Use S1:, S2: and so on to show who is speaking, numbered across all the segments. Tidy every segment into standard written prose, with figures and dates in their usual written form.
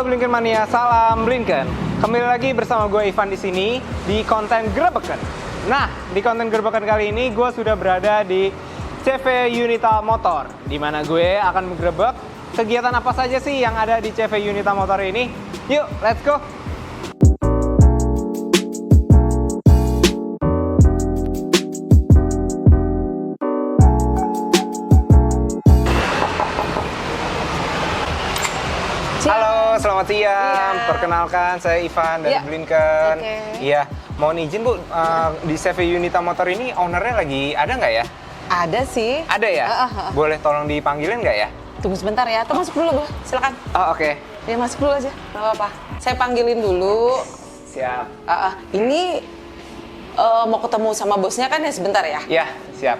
S1: Halo Blinken Mania, salam Blinken. Kembali lagi bersama gue Ivan di sini di konten Gerebekan. Nah, di konten Gerebekan kali ini gue sudah berada di CV Yunita Motor, di mana gue akan menggerebek kegiatan apa saja sih yang ada di CV Yunita Motor ini. Yuk, let's go. Halo, selamat siang.
S2: Iya.
S1: Perkenalkan, saya Ivan dari
S2: Iya.
S1: Blinken.
S2: Oke.
S1: Iya, mohon izin Bu, di CV Yunita Motor ini ownernya lagi ada nggak ya?
S2: Ada sih.
S1: Ada ya? Boleh tolong dipanggilin nggak ya?
S2: Tunggu sebentar ya. Tuh masuk dulu, Bu. Silakan.
S1: Oh, oke.
S2: Ya masuk dulu aja. Gak apa-apa. Saya panggilin dulu.
S1: Siap.
S2: Ini mau ketemu sama bosnya kan ya sebentar ya?
S1: Ya, siap.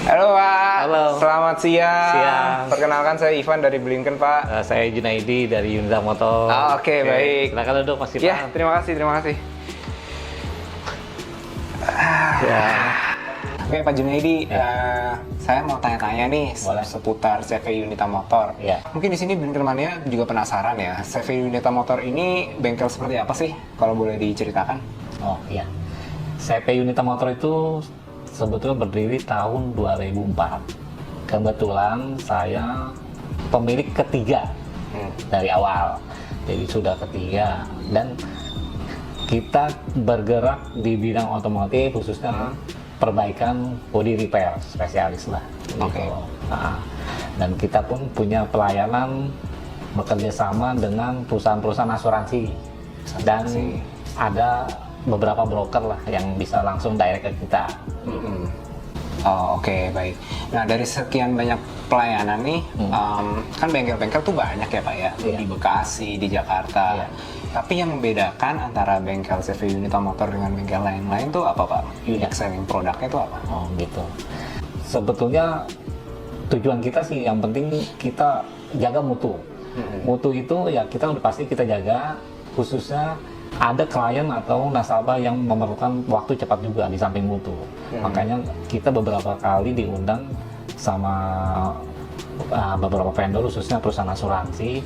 S1: Halo Pak.
S3: Halo.
S1: Selamat siang.
S3: Siang.
S1: Perkenalkan saya Ivan dari Blinken Pak.
S3: Saya Junaidi dari Yunita Motor.
S1: Oke, baik.
S3: Silakan duduk Mas Ivan.
S1: Ya, terima kasih.
S3: Ya.
S1: Oke Pak Junaidi, saya mau tanya-tanya nih
S3: Boleh.
S1: seputar CV Yunita Motor.
S3: Ya.
S1: Mungkin di sini Blinken Mania juga penasaran ya, CV Yunita Motor ini bengkel seperti apa sih? Kalau boleh diceritakan?
S3: Oh iya. CP Yunita Motor itu sebetulnya berdiri tahun 2004. Kebetulan saya pemilik ketiga dari awal. Jadi sudah ketiga dan kita bergerak di bidang otomotif khususnya perbaikan body repair spesialis lah.
S1: Oke.
S3: Gitu. Nah, dan kita pun punya pelayanan bekerja sama dengan perusahaan-perusahaan asuransi dan ada beberapa broker lah yang bisa langsung direct ke kita.
S1: Oh, oke, baik. Nah, dari sekian banyak pelayanan nih, kan bengkel-bengkel tuh banyak ya Pak ya,
S3: Iya.
S1: di Bekasi, di Jakarta.
S3: Iya.
S1: Tapi yang membedakan antara bengkel CV Yunita Motor dengan bengkel lain-lain tuh apa Pak? Unique selling produknya tuh apa?
S3: Oh gitu. Sebetulnya tujuan kita sih yang penting kita jaga mutu. Mutu itu ya kita udah pasti kita jaga, khususnya ada klien atau nasabah yang memerlukan waktu cepat juga di samping mutu. Makanya kita beberapa kali diundang sama beberapa vendor khususnya perusahaan asuransi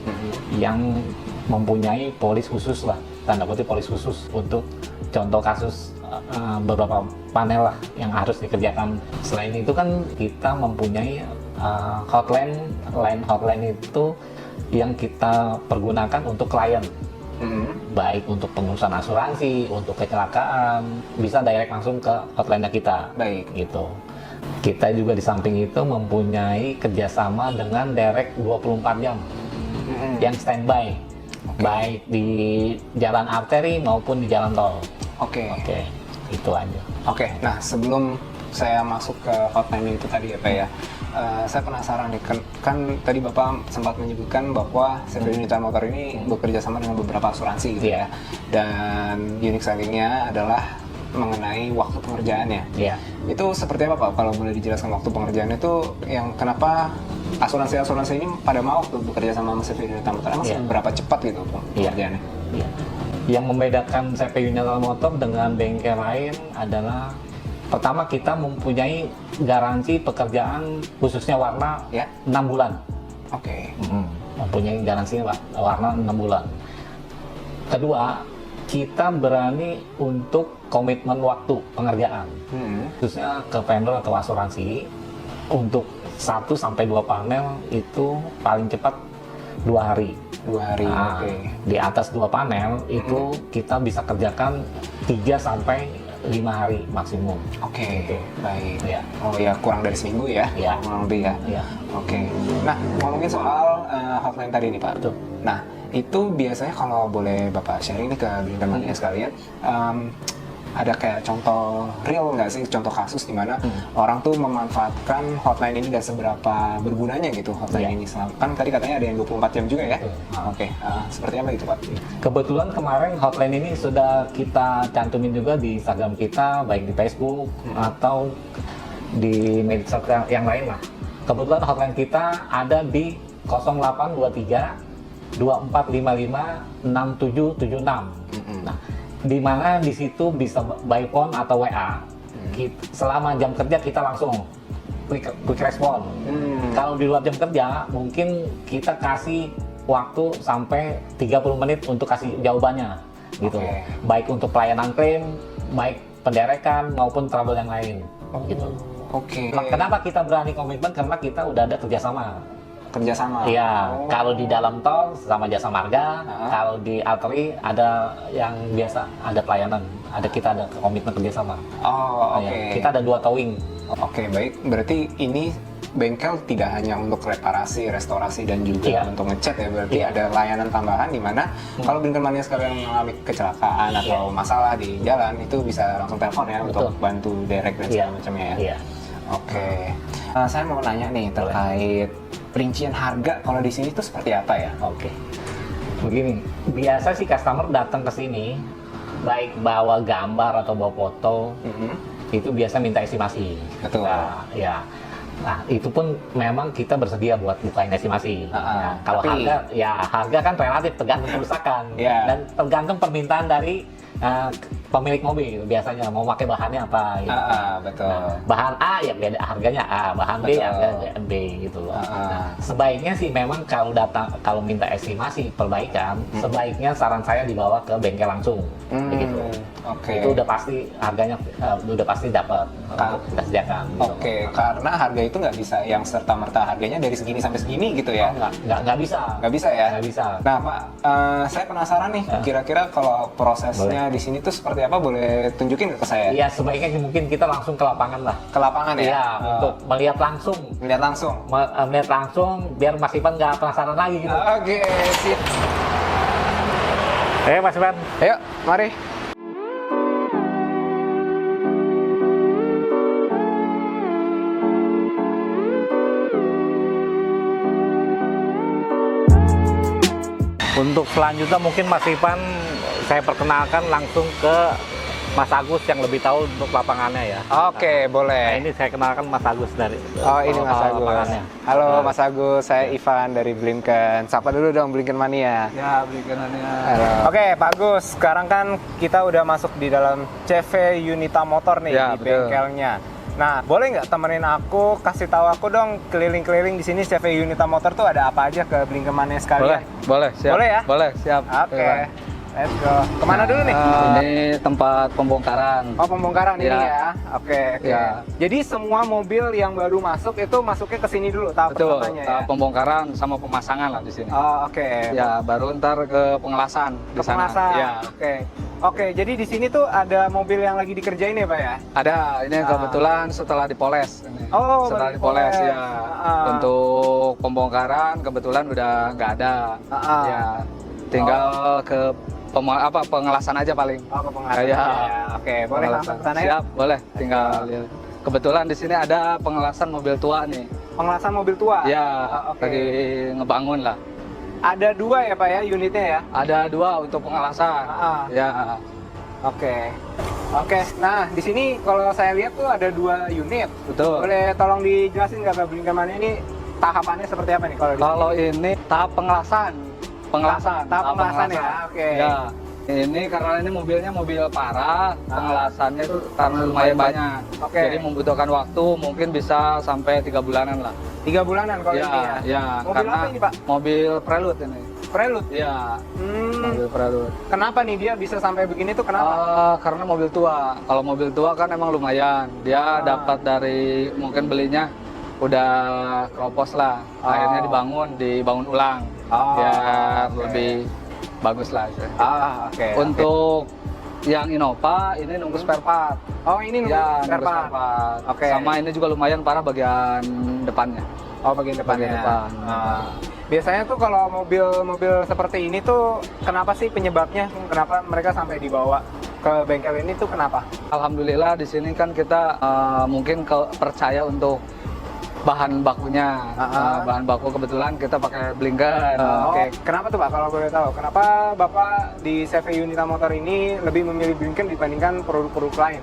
S3: yang mempunyai polis khusus lah, tanda kutip polis khusus untuk contoh kasus beberapa panel lah yang harus dikerjakan. Selain itu kan kita mempunyai hotline itu yang kita pergunakan untuk klien. Baik untuk pengurusan asuransi, untuk kecelakaan, bisa direct langsung ke hotline kita.
S1: Baik.
S3: Gitu. Kita juga di samping itu mempunyai kerjasama dengan direct 24 jam yang standby, baik di jalan arteri maupun di jalan tol.
S1: Oke.
S3: Oke, itu aja.
S1: Oke, nah sebelum saya masuk ke hotline itu tadi ya Pak ya, saya penasaran nih, kan tadi Bapak sempat menyebutkan bahwa CV Yunita Motor ini bekerja sama dengan beberapa asuransi gitu ya, dan unique selling-nya adalah mengenai waktu pengerjaannya.
S3: Iya.
S1: Itu seperti apa Pak? Kalau boleh dijelaskan waktu pengerjaannya itu yang kenapa asuransi-asuransi ini pada mau tuh bekerja sama CV Yunita Motor? Emang seberapa cepat gitu pengerjaannya?
S3: Iya. Yang membedakan CP Yunita Motor dengan bengkel lain adalah pertama kita mempunyai garansi pekerjaan khususnya warna 6 bulan.
S1: Oke.
S3: Mempunyai garansi warna 6 bulan. Kedua, kita berani untuk komitmen waktu pengerjaan. Khususnya ke vendor atau asuransi untuk 1 sampai 2 panel itu paling cepat 2 hari.
S1: 2 hari, oke.
S3: Di atas 2 panel itu kita bisa kerjakan 3 sampai 5 hari maksimum.
S1: Oke, baik.
S3: Ya.
S1: Oh ya, kurang dari seminggu ya?
S3: Ya.
S1: Kurang lebih ya?
S3: Ya.
S1: Oke. Nah, ngomongin soal hotline tadi nih Pak.
S3: Betul.
S1: Nah, itu biasanya kalau boleh Bapak sharing nih ke Blinken Mania sekalian, ada kayak contoh real nggak sih, contoh kasus di mana orang tuh memanfaatkan hotline ini dan seberapa bergunanya gitu hotline ini. Kan tadi katanya ada yang 24 jam juga ya? Oke, seperti apa itu Pak?
S3: Kebetulan kemarin hotline ini sudah kita cantumin juga di Instagram kita, baik di Facebook atau di media sosial yang lain lah. Kebetulan hotline kita ada di 0823 2455 6776. Nah, di mana di situ bisa by phone atau WA. Selama jam kerja kita langsung quick respon. Kalau di luar jam kerja mungkin kita kasih waktu sampai 30 menit untuk kasih jawabannya gitu.
S1: Oke.
S3: Baik untuk pelayanan klaim, baik penderekan maupun trouble yang lain gitu.
S1: Oke.
S3: Kenapa kita berani komitmen? Karena kita udah ada kerjasama.
S1: Kerjasama.
S3: Iya,
S1: Oh.
S3: kalau di dalam tol sama jasa marga, kalau di arteri ada yang biasa ada pelayanan, kita ada komitmen kerjasama.
S1: Oh, oke.
S3: Ya, kita ada 2 towing.
S1: Oke, baik. Berarti ini bengkel tidak hanya untuk reparasi, restorasi, dan juga
S3: Iya.
S1: untuk ngecat ya. Berarti
S3: Iya.
S1: ada layanan tambahan di mana kalau Blinken Mania sekalian mengalami kecelakaan atau
S3: Iya.
S1: masalah di jalan, itu bisa langsung telepon ya untuk
S3: Betul.
S1: bantu direct dan
S3: Iya.
S1: segala macamnya ya.
S3: Iya.
S1: Oke. Saya mau nanya nih terkait perincian harga kalau di sini tuh seperti apa ya?
S3: Oke. Begini, biasa sih customer datang ke sini baik bawa gambar atau bawa foto, itu biasa minta estimasi.
S1: Betul.
S3: Nah, ya. Nah, itu pun memang kita bersedia buat bukain estimasi. Nah, kalau
S1: tapi-
S3: harga kan relatif tergantung kerusakan
S1: Iya.
S3: dan tergantung permintaan dari pemilik mobil. Biasanya mau pakai bahannya apa gitu.
S1: Betul.
S3: Nah, bahan A ya beda harganya A, bahan B
S1: Betul.
S3: harganya B gitu loh. Nah, sebaiknya sih memang kalau minta estimasi perbaikan, sebaiknya saran saya dibawa ke bengkel langsung begitu.
S1: Oke.
S3: Itu udah pasti harganya udah pasti dapat untuk kita sediakan. Gitu.
S1: Oke, karena harga itu nggak bisa yang serta-merta harganya dari segini sampai segini gitu ya?
S3: Nggak bisa.
S1: Nggak bisa ya?
S3: Nggak bisa.
S1: Nah Pak, saya penasaran nih, kira-kira kalau prosesnya di sini tuh seperti apa? Boleh tunjukin ke saya?
S3: Iya, sebaiknya mungkin kita langsung ke lapangan lah.
S1: Ke lapangan ya?
S3: Iya, untuk melihat langsung.
S1: Melihat langsung?
S3: Melihat langsung, biar Mas Ivan nggak penasaran lagi gitu.
S1: Oke, sip.
S3: Mas Ivan.
S1: Ayo, mari.
S3: Untuk selanjutnya mungkin Mas Ivan saya perkenalkan langsung ke Mas Agus yang lebih tahu untuk lapangannya ya.
S1: Oke,
S3: Nah,
S1: boleh.
S3: ini saya kenalkan Mas Agus dari
S1: Oh, ini Mas Agus.
S3: lapangannya.
S1: Halo Mas Agus, saya Ivan dari Blinken. Sapa dulu dong Blinken Mania.
S4: Ya, belikanannya.
S1: Halo. Oke, Pak Agus. Sekarang kan kita udah masuk di dalam CV Unita Motor nih
S4: Ya,
S1: di
S4: betul.
S1: bengkelnya. Nah, boleh nggak temenin aku, kasih tahu aku dong keliling-keliling di sini CV Unita Motor tuh ada apa aja ke Blinken Mania sekalian?
S4: Boleh, siap.
S1: Boleh ya?
S4: Boleh, siap.
S1: Oke,
S4: Iwan.
S1: let's go. Kemana dulu nih?
S4: Ini tempat pembongkaran.
S1: Oh, pembongkaran ini
S4: Ya.
S1: ya. Oke, oke.
S4: Ya.
S1: Jadi semua mobil yang baru masuk itu masuknya ke sini dulu tahap
S4: Betul,
S1: pertamanya ya.
S4: tahap pembongkaran sama pemasangan lah di sini.
S1: Oh, oke.
S4: Ya, baru ntar ke pengelasan di sana.
S1: Kepemasan.
S4: Ya.
S1: Oke. Oke, jadi di sini tuh ada mobil yang lagi dikerjain ya, Pak ya?
S4: Ada, ini kebetulan setelah dipoles. Ini.
S1: Oh,
S4: setelah
S1: baru
S4: dipoles
S1: dipoles.
S4: ya.
S1: Ah.
S4: Untuk pembongkaran kebetulan udah nggak ada.
S1: Ah.
S4: Ya, tinggal ke pengelasan aja paling.
S1: Oh, ke pengelasan
S4: Ya.
S1: ya. Oke, boleh
S4: Pengelasan.
S1: langsung ke sana ya?
S4: Siap, boleh. Tinggal lihat. Kebetulan di sini ada pengelasan mobil tua nih.
S1: Pengelasan mobil tua?
S4: Ya,
S1: oke.
S4: lagi ngebangun lah.
S1: Ada 2 ya, Pak ya, unitnya ya?
S4: Ada 2 untuk pengelasan.
S1: Ah.
S4: Ya,
S1: Oke. Oke, nah di sini kalau saya lihat tuh ada 2 unit.
S4: betul.
S1: Boleh tolong dijelasin nggak Pak Blinken Mania ini tahapannya seperti apa nih kalau di sini?
S4: Kalau ini tahap pengelasan.
S1: Tahap pengelasan ya, oke.
S4: Ya. Ini karena ini mobilnya mobil parah, pengelasannya itu karena lumayan banyak.
S1: Oke.
S4: Jadi membutuhkan waktu mungkin bisa sampai 3 bulanan lah.
S1: 3 bulanan kalau ini ya?
S4: Ya,
S1: Mobil
S4: karena
S1: apa ini, Pak?
S4: mobil Prelude ini.
S1: Prelude?
S4: Ya,
S1: Hmm,
S4: mobil Prelude.
S1: kenapa nih dia bisa sampai begini tuh kenapa?
S4: Karena mobil tua. Kalau mobil tua kan emang lumayan. Dia dapat dari mungkin belinya udah keropos lah. Akhirnya dibangun ulang. Biar
S1: oke.
S4: lebih bagus lah.
S1: Oke.
S4: Untuk yang Innova ini nunggu spare part.
S1: Oh, ini nunggu
S4: Ya,
S1: spare
S4: nunggu
S1: part.
S4: spare part.
S1: Oke.
S4: Sama ini juga lumayan parah bagian depannya.
S1: Oh, bagian depannya.
S4: Bagian depan.
S1: Biasanya tuh kalau mobil-mobil seperti ini tuh kenapa sih penyebabnya? Kenapa mereka sampai dibawa ke bengkel ini tuh kenapa?
S4: Alhamdulillah di sini kan kita mungkin percaya untuk bahan bakunya. Bahan baku kebetulan kita pakai Blinken.
S1: Oke, kenapa tuh Pak kalau boleh tahu? Kenapa Bapak di CV Unita Motor ini lebih memilih Blinken dibandingkan produk-produk lain?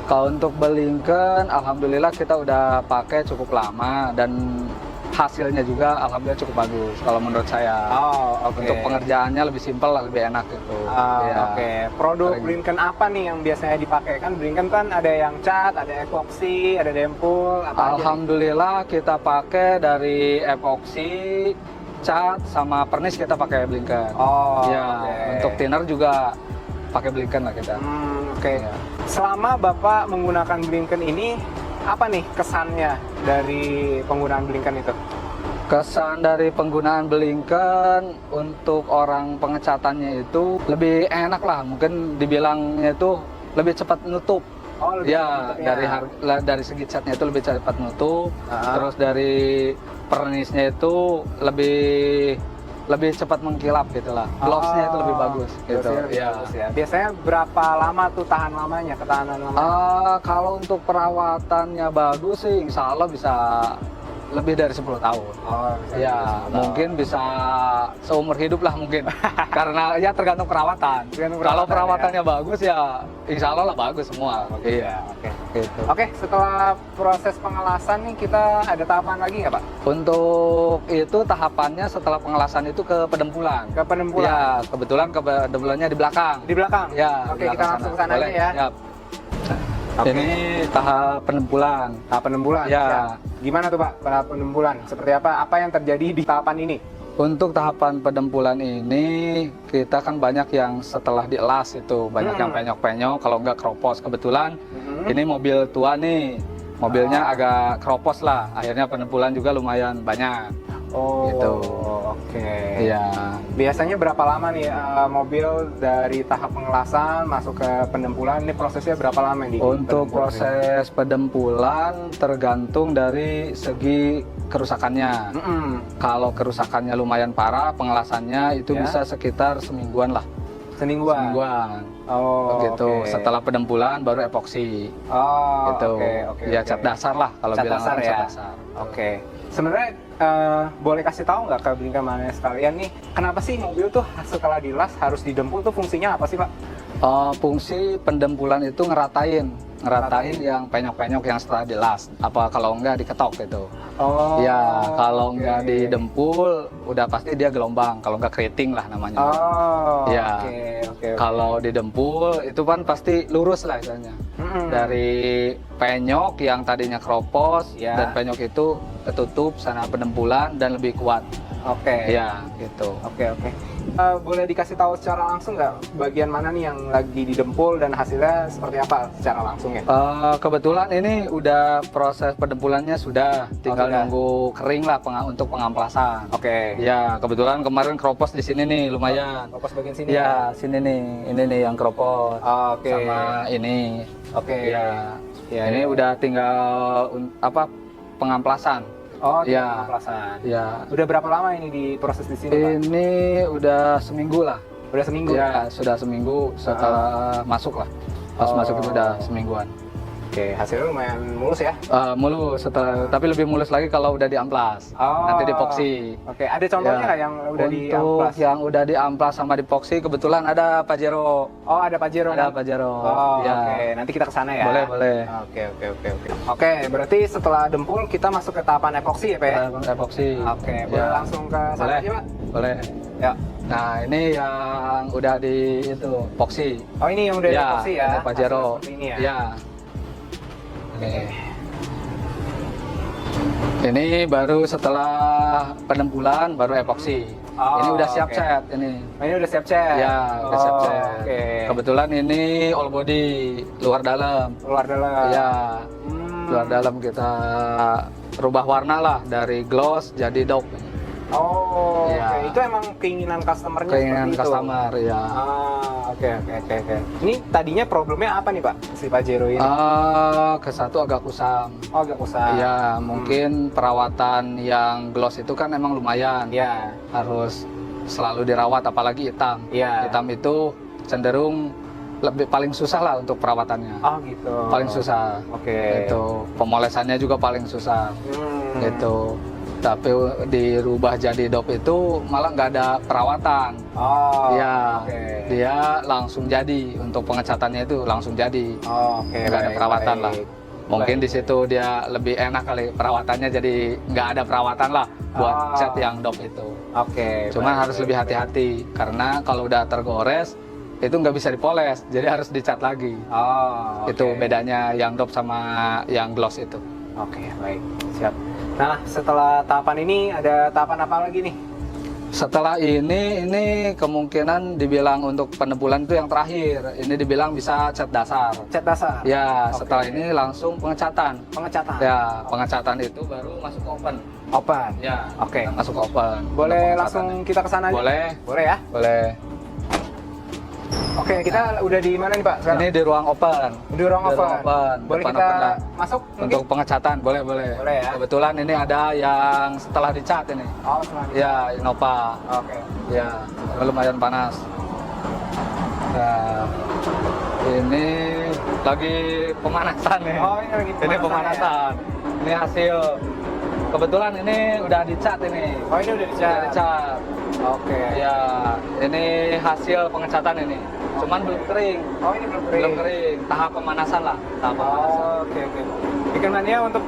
S4: Kalau untuk Blinken, alhamdulillah kita udah pakai cukup lama dan hasilnya juga alhamdulillah cukup bagus kalau menurut saya.
S1: Oh, oke.
S4: Untuk pengerjaannya lebih simpel, lebih enak gitu. Ya.
S1: Oke, produk
S4: Sering.
S1: Blinken apa nih yang biasanya dipakai? Kan Blinken kan ada yang cat, ada epoxy, ada dempul, apa aja nih?
S4: Alhamdulillah kita pakai dari epoxy, cat sama pernis kita pakai blinken.
S1: Oh,
S4: Ya,
S1: oke.
S4: untuk thinner juga pakai blinken lah kita.
S1: Oke.
S4: Ya.
S1: Selama Bapak menggunakan blinken ini, apa nih kesannya dari penggunaan blinken itu?
S4: Kesan dari penggunaan blinken untuk orang pengecatannya itu lebih enak lah, mungkin dibilangnya itu lebih cepat nutup.
S1: Oh, lebih
S4: Ya,
S1: cepat,
S4: dari segi catnya itu lebih cepat nutup.
S1: Ah.
S4: Terus dari pernisnya itu lebih cepat mengkilap gitu lah. Glossnya itu lebih bagus gitu.
S1: Glossnya lebih
S4: Ya.
S1: bagus ya. Biasanya berapa lama tuh tahan lamanya, ketahanan lama?
S4: Kalau untuk perawatannya bagus sih, insya Allah bisa lebih dari 10 tahun.
S1: Oh,
S4: Ya, mungkin bisa seumur hidup lah mungkin. Karena ya tergantung perawatan.
S1: Tergantung
S4: Kalau
S1: perawatan,
S4: perawatannya bagus ya insya Allah lah bagus semua. Iya.
S1: Oke.
S4: Gitu.
S1: Oke, setelah proses pengelasan nih kita ada tahapan lagi nggak Pak?
S4: Untuk itu tahapannya setelah pengelasan itu ke pedempulan.
S1: Ke pedempulan?
S4: Ya, kebetulan ke pedempulannya di belakang.
S1: Di belakang?
S4: Ya,
S1: Oke,
S4: belakang
S1: kita langsung ke sana
S4: Boleh,
S1: aja ya.
S4: siap.
S1: Oke.
S4: Ini tahap pedempulan.
S1: Tahap pedempulan?
S4: Ya.
S1: Siap. Gimana tuh Pak, tahap pedempulan? Seperti apa? Apa yang terjadi di tahapan ini?
S4: Untuk tahapan pedempulan ini, kita kan banyak yang setelah dielas itu, banyak yang penyok-penyok, kalau nggak keropos. Kebetulan ini mobil tua nih, mobilnya agak keropos lah, akhirnya pedempulan juga lumayan banyak.
S1: Oh,
S4: Gitu.
S1: Oke.
S4: Iya.
S1: Biasanya berapa lama nih mobil dari tahap pengelasan masuk ke pendempulan? Ini prosesnya berapa lama nih?
S4: Untuk proses pedempulan tergantung dari segi kerusakannya. Kalau kerusakannya lumayan parah, pengelasannya itu
S1: Ya.
S4: bisa sekitar semingguan lah.
S1: Semingguan.
S4: Semingguan.
S1: Oh,
S4: Gitu.
S1: oke.
S4: Setelah pedempulan baru epoksi.
S1: Oh,
S4: Gitu.
S1: oke.
S4: Ya cat dasar lah kalau
S1: Cat
S4: bilang
S1: dasar
S4: orang
S1: ya?
S4: cat dasar.
S1: Oke. Sebenarnya boleh kasih tahu nggak ke bintang sekalian nih, kenapa sih mobil tuh setelah dilas harus didempul tuh fungsinya apa sih Pak?
S4: Fungsi pendempulan itu ngeratain yang penyok-penyok yang setelah dilas. Apa kalau enggak diketok gitu.
S1: Oh.
S4: Ya, kalau
S1: oke.
S4: enggak didempul, udah pasti dia gelombang. Kalau enggak keriting lah namanya.
S1: Oh.
S4: Ya.
S1: Oke.
S4: Kalau didempul, itu kan pasti lurus lah istilahnya. Dari penyok yang tadinya keropos,
S1: Ya.
S4: dan penyok itu ketutup sana pendempulan dan lebih kuat.
S1: Oke.
S4: Ya, gitu.
S1: Oke. Boleh dikasih tahu secara langsung nggak bagian mana nih yang lagi didempul dan hasilnya seperti apa secara langsung ya?
S4: Kebetulan ini udah proses pendempulannya sudah, tinggal
S1: sudah.
S4: nunggu kering lah untuk pengamplasan.
S1: Oke.
S4: Ya, kebetulan kemarin keropos di sini nih lumayan.
S1: Fokus bagian sini.
S4: Ya, sini nih, ini nih yang keropos.
S1: Oke.
S4: Sama ini.
S1: Oke.
S4: Ya,
S1: Ya,
S4: ini udah tinggal pengamplasan.
S1: Oh,
S4: Ya.
S1: pengamplasan.
S4: Ya,
S1: Udah berapa lama ini diproses di sini, Pak?
S4: ini udah seminggu lah.
S1: Udah seminggu
S4: Ya, sudah seminggu setelah masuk lah. Pas
S1: Oh.
S4: masuk itu udah semingguan.
S1: Oke, hasilnya lumayan mulus ya.
S4: Mulus tapi lebih mulus lagi kalau udah diamplas.
S1: Oh.
S4: Nanti dipoksi.
S1: Oke, ada contohnya
S4: Ya.
S1: nggak yang udah
S4: Untuk
S1: diamplas?
S4: yang udah diamplas sama dipoksi kebetulan ada Pajero.
S1: Oh, ada Pajero.
S4: Ada Pajero.
S1: Oh,
S4: Ya.
S1: oke. Nanti kita ke sana ya.
S4: Boleh.
S1: Oke. Oke, berarti setelah dempul kita masuk ke tahapan epoksi ya, Pak ya?
S4: Ada epoksi.
S1: Oke, boleh
S4: Ya.
S1: langsung ke sana
S4: Boleh.
S1: aja, Pak?
S4: Boleh.
S1: Ya.
S4: Nah, ini yang udah di itu epoksi.
S1: Oh, ini yang udah
S4: Ya,
S1: epoksi ya.
S4: ada Pajero.
S1: Hasil seperti ini ya.
S4: Ya. Ini baru setelah pendempulan baru epoksi.
S1: Oh,
S4: Ini udah siap
S1: oke.
S4: cat ini.
S1: Oh, ini udah siap cat.
S4: Ya, udah siap
S1: Oh,
S4: cat.
S1: Oke.
S4: Kebetulan ini all body, luar dalam.
S1: Luar dalam.
S4: Ya,
S1: Hmm.
S4: luar dalam kita rubah warna lah dari gloss jadi dock.
S1: Oh,
S4: Ya.
S1: oke. Itu emang keinginan customernya
S4: Keinginan
S1: seperti itu?
S4: customer ya.
S1: Oke. Ini tadinya problemnya apa nih, Pak? Si Pajero ini?
S4: Ke satu agak kusam.
S1: Oh, agak usah.
S4: Ya, mungkin perawatan yang gloss itu kan emang lumayan.
S1: Ya.
S4: Harus selalu dirawat apalagi hitam.
S1: Iya.
S4: Hitam itu cenderung paling susah lah untuk perawatannya.
S1: Oh, gitu.
S4: Paling susah.
S1: Oke.
S4: Itu pemolesannya juga paling susah. Gitu. Tapi dirubah jadi dop itu malah nggak ada perawatan.
S1: Oh.
S4: Ya,
S1: Oke.
S4: dia langsung jadi untuk pengecatannya itu langsung jadi.
S1: Oh, oke.
S4: Nggak ada
S1: baik,
S4: perawatan
S1: baik.
S4: lah. Mungkin di situ dia lebih enak kali perawatannya, jadi nggak ada perawatan lah buat
S1: Oh.
S4: cat yang dop itu.
S1: Oke.
S4: Cuma
S1: baik,
S4: harus
S1: baik,
S4: lebih
S1: baik.
S4: hati-hati karena kalau udah tergores itu nggak bisa dipoles, jadi harus dicat lagi.
S1: Oh, oke.
S4: Itu bedanya yang dop sama yang gloss itu.
S1: Oke, baik. Siap. Nah, setelah tahapan ini ada tahapan apa lagi nih?
S4: Setelah ini kemungkinan dibilang untuk penebulan itu yang terakhir. Ini dibilang bisa cat dasar.
S1: Cat dasar.
S4: Ya,
S1: Oke.
S4: setelah ini langsung pengecatan.
S1: Pengecatan.
S4: Ya, pengecatan itu baru masuk open.
S1: Open.
S4: Ya,
S1: Oke.
S4: masuk open.
S1: Boleh
S4: Untuk
S1: langsung
S4: pengecatannya.
S1: kita ke sana aja?
S4: Boleh,
S1: Boleh ya?
S4: boleh.
S1: Oke, kita udah di mana nih Pak sekarang?
S4: Ini di ruang open.
S1: Di ruang open. Boleh
S4: depan
S1: kita
S4: open lah.
S1: masuk mungkin?
S4: Untuk pengecatan, boleh, boleh.
S1: Boleh ya?
S4: Kebetulan ini ada yang setelah dicat ini.
S1: Oh, selanjutnya.
S4: Ya, Innova.
S1: Oke.
S4: Ya, lumayan panas. Nah, ini lagi pemanasan nih.
S1: Oh, ini lagi
S4: Ini
S1: pemanasan
S4: pemanasan. Ini hasil. Kebetulan ini udah dicat ini.
S1: Oh, ini udah
S4: Udah
S1: dicat.
S4: dicat.
S1: Oke.
S4: Ya, ini hasil pengecatan ini. Cuman belum kering.
S1: Oh, ini belum kering.
S4: Belum kering. Tahap pemanasan lah. Tahap pemanasan.
S1: Oh, oke oke. Brigamannya untuk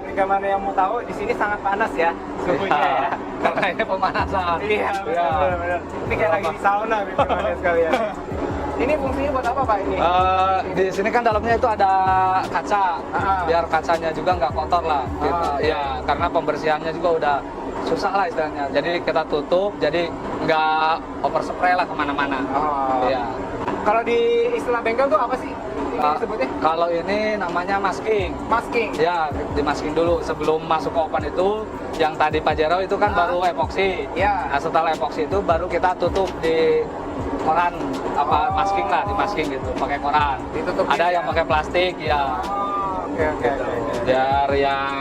S1: Brigamannya yang mau tahu di sini sangat panas ya suhunya
S4: Ya,
S1: ya.
S4: karena ini pemanasan.
S1: Iya, benar. Ini kayak lagi di sauna Brigamannya sekalian. Ini fungsinya buat apa Pak ini?
S4: Di sini kan dalamnya itu ada kaca,
S1: Ah.
S4: biar kacanya juga nggak kotor lah. Gitu.
S1: Ah,
S4: Ya, karena pembersihannya juga udah susah lah istilahnya. Jadi kita tutup, jadi nggak overspray lah kemana-mana.
S1: Oh.
S4: Iya.
S1: Kalau di istilah bengkel tuh apa sih ini disebutnya?
S4: Kalau ini namanya masking.
S1: Masking.
S4: Ya, dimasking dulu sebelum masuk ke open itu. Yang tadi Pajero itu kan baru epoksi.
S1: Ya.
S4: Nah, setelah epoksi itu baru kita tutup di koran apa masking lah, di masking gitu, pakai koran.
S1: Ditutupin
S4: Ada
S1: ya?
S4: yang pakai plastik ya.
S1: Oh, oke oke
S4: Gitu.
S1: oke.
S4: Biar yang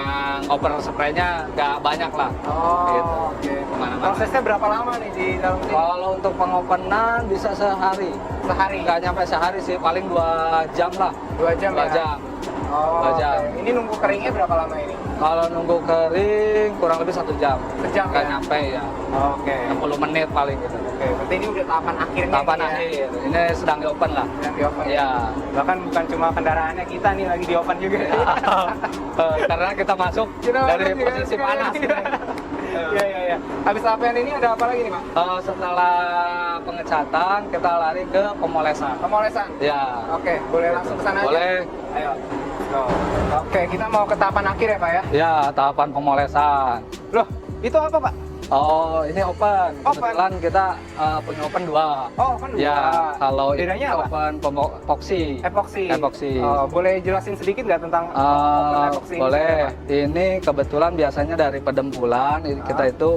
S4: overspray-nya nggak banyak lah.
S1: Oh,
S4: Gitu.
S1: oke.
S4: Kemana-mana.
S1: Prosesnya berapa lama nih di dalam sini?
S4: Kalau untuk pengopenan bisa sehari.
S1: Sehari?
S4: Nggak nyampe sehari sih, paling 2 jam lah.
S1: 2 jam
S4: 2
S1: ya?
S4: jam.
S1: Oh,
S4: 2 jam.
S1: oke. Ini nunggu keringnya berapa lama ini?
S4: Kalau nunggu kering kurang lebih 1 jam.
S1: Sejam
S4: Nggak
S1: ya?
S4: nyampe ya.
S1: Oke.
S4: 60 menit paling gitu.
S1: Oke, berarti ini udah tahapan akhirnya.
S4: Tahapan
S1: nih ya?
S4: akhir. Ini sedang di open lah.
S1: Yang di oven.
S4: Iya.
S1: Bahkan bukan cuma kendaraannya kita nih lagi di oven juga.
S4: Karena kita masuk
S1: Kita
S4: dari
S1: masuk juga
S4: posisi
S1: sekalian.
S4: panas.
S1: Iya iya iya. Habis tahapan ini ada apa lagi nih Pak?
S4: Setelah pengecatan kita lari ke pemolesan.
S1: Pemolesan.
S4: Ya.
S1: Oke, boleh langsung ke sana aja?
S4: Boleh.
S1: Ayo. Go. Oke, kita mau ke tahapan akhir ya Pak ya?
S4: Ya, tahapan pemolesan.
S1: Loh, itu apa Pak?
S4: Oh, ini open.
S1: Open.
S4: Kebetulan kita punya open 2.
S1: Oh, open 2.
S4: Ya, kalau
S1: bedanya
S4: ini
S1: apa?
S4: open epoxy.
S1: Epoxy.
S4: Epoxy.
S1: Boleh jelasin sedikit nggak tentang open epoxy ini?
S4: Boleh.
S1: seperti apa?
S4: Ini kebetulan biasanya dari pedempulan kita itu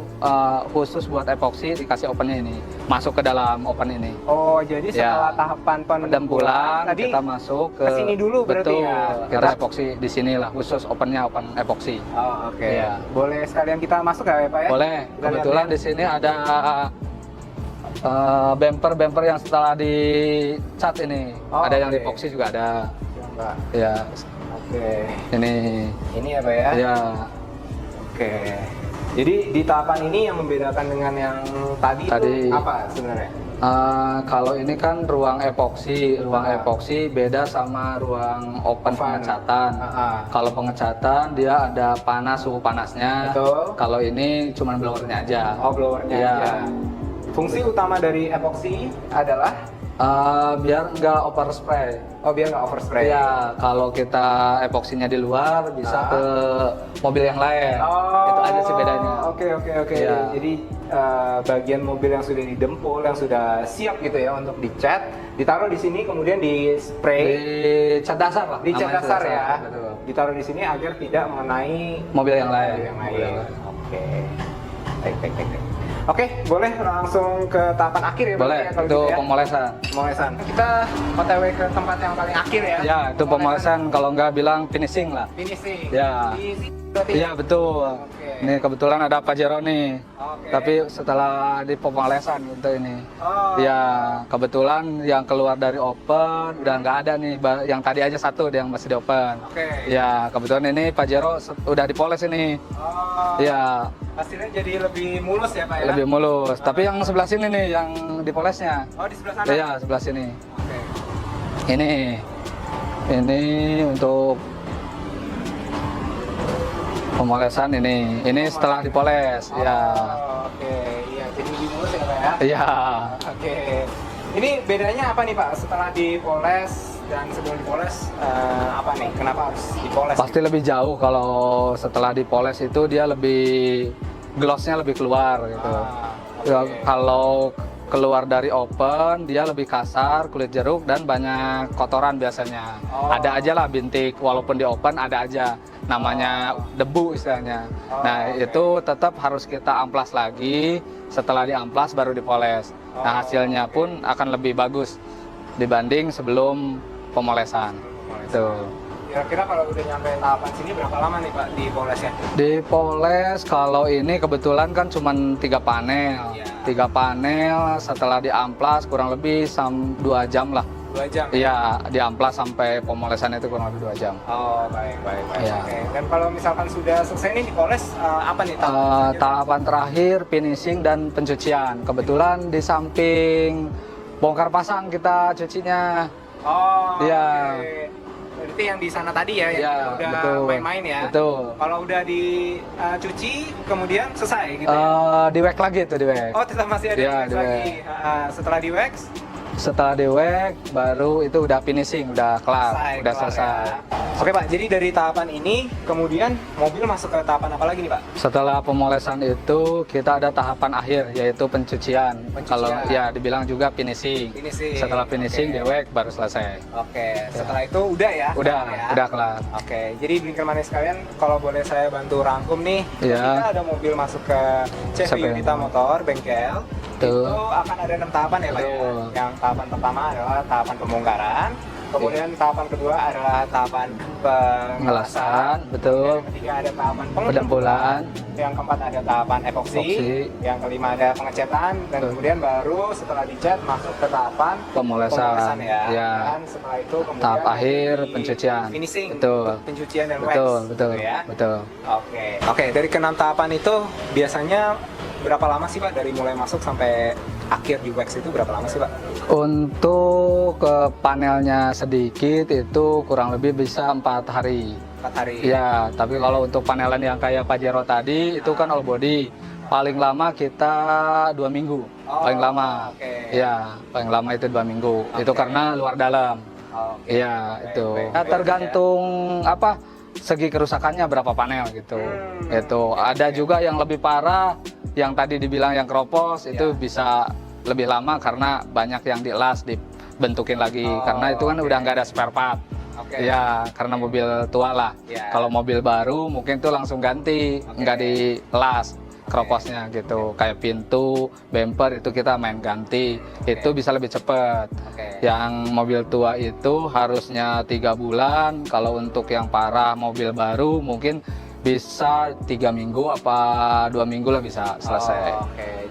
S4: khusus buat epoxy dikasih opennya ini, masuk ke dalam open ini.
S1: Oh, jadi setelah
S4: Ya.
S1: tahapan
S4: Pedempulan
S1: tadi
S4: kita masuk ke
S1: sini dulu berarti
S4: betul,
S1: ya?
S4: kita epoxy di sini lah, khusus opennya open epoxy.
S1: Oh, oke.
S4: Iya.
S1: Boleh sekalian kita masuk nggak ya Pak ya?
S4: Boleh.
S1: Kita
S4: Kebetulan
S1: lihat-lihat.
S4: di sini ada bumper yang setelah dicat ini,
S1: Oh,
S4: ada yang
S1: oke.
S4: di epoxy juga ada.
S1: Ya, Pak.
S4: Ya,
S1: Oke.
S4: ini.
S1: Ini ya Pak ya?
S4: Ya,
S1: Oke. Jadi di tahapan ini yang membedakan dengan yang tadi,
S4: Tadi.
S1: itu apa sebenarnya?
S4: kalau ini kan ruang epoxy,
S1: Ah.
S4: epoxy beda sama ruang open
S1: Oven.
S4: pengecatan.
S1: Ah.
S4: Kalau pengecatan dia ada panas, suhu panasnya.
S1: Betul.
S4: Kalau ini cuma blowernya aja.
S1: Oh, blowernya
S4: Iya.
S1: aja. Fungsi utama dari epoxy adalah
S4: Biar nggak overspray.
S1: oh biar nggak overspray.
S4: Iya, kalau kita epoksinya di luar bisa ke mobil yang lain.
S1: Oh,
S4: Itu aja sih bedanya.
S1: Oke oke oke.
S4: Iya.
S1: Jadi bagian mobil yang sudah didempul, yang sudah siap gitu ya untuk dicat, ditaruh di sini kemudian di spray,
S4: Di cat dasar lah.
S1: di cat
S4: namanya
S1: dasar ya,
S4: betul.
S1: ditaruh di sini agar tidak mengenai
S4: Mobil yang lain.
S1: mobil yang
S4: Mobil yang
S1: lain.
S4: lain.
S1: Oke. Baik baik baik. baik. Oke, boleh langsung ke tahapan akhir ya?
S4: Boleh,
S1: berarti ya, kalau
S4: itu
S1: gitu ya?
S4: pemolesan.
S1: Pemolesan. Kita OTW ke tempat yang paling akhir ya?
S4: Ya, itu pemolesan kalau nggak bilang finishing lah.
S1: Finishing.
S4: Ya.
S1: Di sini berarti
S4: Iya betul.
S1: Oke.
S4: Ini kebetulan ada Pajero nih.
S1: Oke.
S4: Tapi setelah di pemolesan gitu ini.
S1: Oh.
S4: Ya kebetulan yang keluar dari open udah nggak ada nih. Yang tadi aja satu yang masih di open.
S1: Oke.
S4: Ya kebetulan ini Pajero udah dipoles ini.
S1: Oh.
S4: Ya
S1: Hasilnya jadi lebih mulus ya Pak ya?
S4: lebih mulus. Tapi yang sebelah sini nih yang dipolesnya.
S1: Oh di sebelah sana?
S4: Iya sebelah sini.
S1: Oke.
S4: Ini untuk pemolesan ini. Ini setelah dipoles. Ya.
S1: Oh, oke. Iya, jadi lebih mulus ya Pak ya?
S4: Iya.
S1: Oke. Ini bedanya apa nih Pak setelah dipoles dan sebelum dipoles apa nih? Kenapa harus dipoles?
S4: Pasti lebih jauh kalau setelah dipoles itu dia lebih glossnya lebih keluar gitu. Ya, kalau keluar dari open dia lebih kasar, kulit jeruk dan banyak kotoran biasanya. Ada aja lah bintik, walaupun di open ada aja namanya debu istilahnya. Nah itu tetap harus kita amplas lagi, setelah diamplas baru dipoles. Nah hasilnya pun akan lebih bagus dibanding sebelum pemolesan. Itu.
S1: Kira-kira kalau udah nyampe tahapan sini berapa lama nih Pak dipolesnya?
S4: Dipoles kalau ini kebetulan kan cuma 3 panel. 3 panel setelah diamplas kurang lebih 2 jam lah.
S1: 2 jam?
S4: Iya, diamplas sampai pemolesan itu kurang lebih 2 jam.
S1: Oh, baik.
S4: Iya.
S1: Oke. Dan kalau misalkan sudah selesai nih dipoles, apa nih tahapan?
S4: Tahapan terakhir finishing dan pencucian. Kebetulan di samping bongkar pasang kita cucinya.
S1: Oh,
S4: Iya.
S1: oke. Berarti yang di sana tadi ya, yang
S4: Iya,
S1: kita udah
S4: betul.
S1: main-main ya.
S4: Betul.
S1: Kalau udah dicuci, kemudian selesai gitu ya?
S4: Di wax lagi tuh, di wax.
S1: Oh, tetap masih ada
S4: Iya,
S1: di wax
S4: di
S1: lagi. Setelah di wax,
S4: Setelah di wax baru itu udah finishing, udah kelar, udah
S1: kelar
S4: selesai.
S1: ya. Oke Pak, jadi dari tahapan ini, kemudian mobil masuk ke tahapan apa lagi nih Pak?
S4: Setelah pemolesan itu kita ada tahapan akhir yaitu pencucian. Kalau ya dibilang juga finishing. Setelah finishing di wax baru selesai.
S1: Oke, setelah itu udah ya?
S4: Udah kelar.
S1: Oke, jadi Blinkermanes sekalian, kalau boleh saya bantu rangkum nih,
S4: Iya.
S1: kita ada mobil masuk ke CV Unita Motor, bengkel,
S4: Betul.
S1: itu akan ada 6 tahapan ya Pak ya?
S4: Betul.
S1: Yang tahapan pertama adalah tahapan pembongkaran, kemudian tahapan kedua adalah tahapan
S4: Pengelasan, betul.
S1: yang ketiga ada tahapan
S4: Pendempulan.
S1: yang keempat ada tahapan epoksi, yang kelima ada pengecetan, dan
S4: Betul.
S1: kemudian baru setelah dicat masuk ke tahapan
S4: Pemolesan,
S1: ya.
S4: ya.
S1: Dan setelah itu kemudian
S4: Tahap akhir
S1: di
S4: pencucian.
S1: finishing,
S4: Betul.
S1: pencucian dan wax.
S4: Betul,
S1: gitu ya.
S4: betul.
S1: Oke, dari ke-6 tahapan itu biasanya berapa lama sih Pak dari mulai masuk sampai akhir di wax itu berapa lama sih Pak?
S4: Untuk panelnya sedikit itu kurang lebih bisa 4 hari.
S1: 4 hari.
S4: Iya, tapi kalau untuk panelan yang kayak Pajero tadi itu kan all body. Paling lama kita 2 minggu. Paling lama. Iya, paling lama itu 2 minggu. Itu karena luar dalam. Iya, itu. Ya, tergantung apa segi kerusakannya berapa panel gitu. Itu ada juga yang lebih parah, yang tadi dibilang yang keropos itu bisa lebih lama karena banyak yang dilas, dibentukin lagi karena itu kan udah nggak ada spare part. Ya, karena mobil tua lah. Kalau mobil baru mungkin tuh langsung ganti, nggak dilas keroposnya gitu. Kayak pintu, bumper itu kita main ganti, itu bisa lebih cepat. Yang mobil tua itu harusnya 3 bulan. Kalau untuk yang parah mobil baru mungkin bisa 3 minggu apa 2 minggu lah bisa selesai.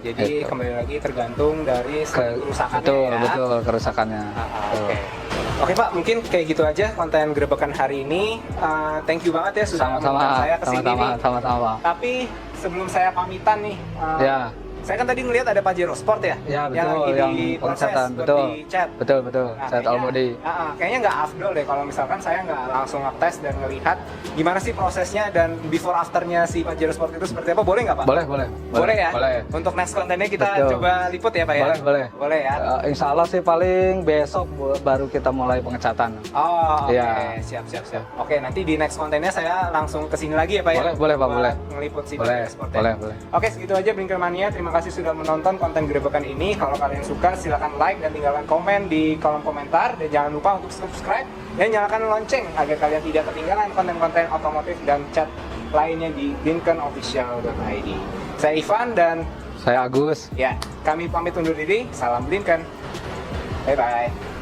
S1: Jadi kembali lagi tergantung dari kerusakannya.
S4: Betul, kerusakannya.
S1: Oke Pak, mungkin kayak gitu aja konten Gerebekan hari ini. Thank you banget ya sudah mengundang saya ke sini nih.
S4: Sama-sama.
S1: Tapi sebelum saya pamitan nih, saya kan tadi ngelihat ada Pajero Sport ya?
S4: Ya betul,
S1: yang lagi
S4: yang
S1: diproses,
S4: pengecatan, betul.
S1: dicat.
S4: Betul.
S1: Nah,
S4: Set all body.
S1: Kayaknya nggak afdol deh kalau misalkan saya nggak langsung ngetes dan ngelihat gimana sih prosesnya dan before afternya si Pajero Sport itu seperti apa, boleh nggak Pak? Boleh ya?
S4: Boleh.
S1: Untuk next kontennya kita coba liput ya Pak ya? Boleh ya?
S4: Insya Allah sih paling besok baru kita mulai pengecatan.
S1: Oh, oke.
S4: Iya.
S1: Siap. Oke, nanti di next kontennya saya langsung kesini lagi ya Pak ya?
S4: Boleh Pak, boleh.
S1: Ngeliput si
S4: Boleh,
S1: Pajero Sport ya?
S4: boleh.
S1: Oke, segitu aja Blinkermania. Terima kasih sudah menonton konten Gerebekan ini. Kalau kalian suka, silakan like dan tinggalkan komen di kolom komentar. Dan jangan lupa untuk subscribe dan nyalakan lonceng agar kalian tidak ketinggalan konten-konten otomotif dan chat lainnya di blinkenofficial.id. Saya Ivan dan
S4: Saya Agus.
S1: ya, kami pamit undur diri. Salam Blinken. Bye-bye.